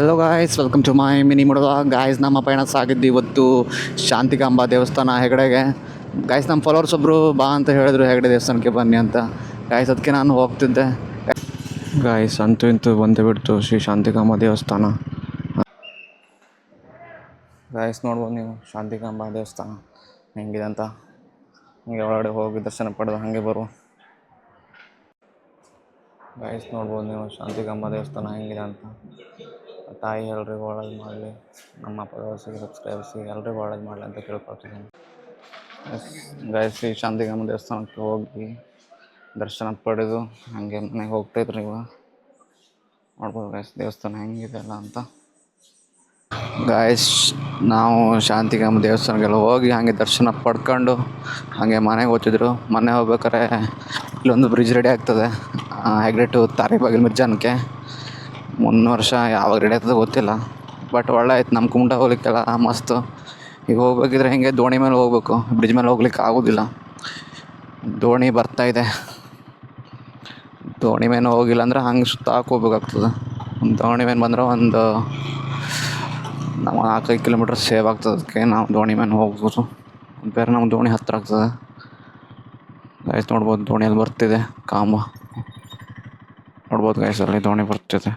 Hello guys, welcome to my mini ಮುಡುಗ. Guys, ನಮ್ಮ ಪಯಣ ಸಾಗಿದ್ದು ಇವತ್ತು ಶಾಂತಿಕಾಂಬಾ ದೇವಸ್ಥಾನ ಹೆಗಡೆಗೆ. ಗಾಯ್ಸ್, ನಮ್ಮ ಫಾಲೋವರ್ಸ್ ಒಬ್ಬರು ಬಾ ಅಂತ ಹೇಳಿದ್ರು ಹೆಗಡೆ ದೇವಸ್ಥಾನಕ್ಕೆ ಬನ್ನಿ ಅಂತ. ಗಾಯ್ಸ್, ಅದಕ್ಕೆ ನಾನು ಹೋಗ್ತಿದ್ದೆ. ಗಾಯ್ಸ್, ಅಂತೂ ಇಂತೂ ಬಂದು ಬಿಡ್ತು ಶ್ರೀ ಶಾಂತಿಕಾಂಬಾ ದೇವಸ್ಥಾನ. ಗಾಯ್ಸ್, ನೋಡ್ಬೋದು ನೀವು ಶಾಂತಿಕಾಂಬಾ ದೇವಸ್ಥಾನ ಹೆಂಗಿದೆ ಅಂತ. ಹಂಗೆ ಒಳಗಡೆ ಹೋಗಿ ದರ್ಶನ ಪಡೆದು ಹಾಗೆ ಬರುವ. ಗಾಯ್ಸ್, ನೋಡ್ಬೋದು ನೀವು ಶಾಂತಿಕಾಂಬಾ ದೇವಸ್ಥಾನ ಹೆಂಗಿದೆ ಅಂತ. ತಾಯಿ ಎಲ್ರಿಗೂ ಒಳ್ಳೇದು ಮಾಡಲಿ, ನಮ್ಮ ಫಾಲೋವರ್ಸಿಗೆ ಸಬ್ಸ್ಕ್ರೈಬರ್ಸಿಗೆ ಎಲ್ರಿಗೂ ಒಳ್ಳೇದು ಮಾಡಲಿ ಅಂತ ಕೇಳ್ಕೊಳ್ತಿದ್ದೀನಿ. ಗಾಯ್ಸ್, ಈ ಶಾಂತಿಕಾಂಬಾ ದೇವಸ್ಥಾನಕ್ಕೆ ಹೋಗಿ ದರ್ಶನ ಪಡೆದು ಹಾಗೆ ಮನೆಗೆ ಹೋಗ್ತಾಯಿದ್ರು. ಇವಾಗ ನೋಡ್ಬೋದು ಗಾಯ್ಸ್ ದೇವಸ್ಥಾನ ಹೆಂಗಿದೆ ಅಲ್ಲ ಅಂತ. ಗಾಯ್ಸ್, ನಾವು ಶಾಂತಿಕಾಂಬಾ ದೇವಸ್ಥಾನಕ್ಕೆಲ್ಲ ಹೋಗಿ ಹಾಗೆ ದರ್ಶನ ಪಡ್ಕೊಂಡು ಹಾಗೆ ಮನೆಗೆ ಹೋಗ್ತಿದ್ರು. ಮನೆ ಹೋಗ್ಬೇಕಾರೆ ಇಲ್ಲೊಂದು ಬ್ರಿಡ್ಜ್ ರೆಡಿ ಆಗ್ತದೆ, ಹೆಗ್ಡೆ ಟು ತಾರೇಬಾಗಿಲು ಮಿರ್ಜಾನಕ್ಕೆ. ಮುಂದಿನ ವರ್ಷ ಯಾವಾಗ ರೆಡಿ ಆಗ್ತದೆ ಗೊತ್ತಿಲ್ಲ, ಬಟ್ ಒಳ್ಳೆ ಆಯ್ತು. ನಮ್ಮ ಕುಮಟ ಹೋಗ್ಲಿಕ್ಕೆಲ್ಲ ಮಸ್ತು. ಈಗ ಹೋಗ್ಬೇಕಿದ್ರೆ ಹಿಂಗೆ ದೋಣಿ ಮೇಲೆ ಹೋಗ್ಬೇಕು, ಬ್ರಿಡ್ಜ್ ಮೇಲೆ ಹೋಗ್ಲಿಕ್ಕೆ ಆಗೋದಿಲ್ಲ. ದೋಣಿ ಬರ್ತಾಯಿದೆ, ದೋಣಿ ಮೇಲೆ ಹೋಗಿಲ್ಲ ಅಂದ್ರೆ ಹಂಗೆ ಸುತ್ತಾಕ್ ಹೋಗ್ಬೇಕಾಗ್ತದೆ. ದೋಣಿ ಮೇಲೆ ಬಂದರೆ ಒಂದು 4-5 ಕಿಲೋಮೀಟ್ರ್ ಸೇವ್ ಆಗ್ತದೆ. ಅದಕ್ಕೆ ನಾವು ದೋಣಿ ಮೇಲೆ ಹೋಗ್ಬೋದು. ಬೇರೆ ನಮ್ಗೆ ದೋಣಿ ಹತ್ತಿರ ಆಗ್ತದೆ. ಗಾಯ್ಸ್, ನೋಡ್ಬೋದು ದೋಣಿಯಲ್ಲಿ ಬರ್ತಿದೆ ಕಾಂಬ. ನೋಡ್ಬೋದು ಗಾಯ್ಸ್, ಅಲ್ಲಿ ದೋಣಿ ಬರ್ತಿದೆ.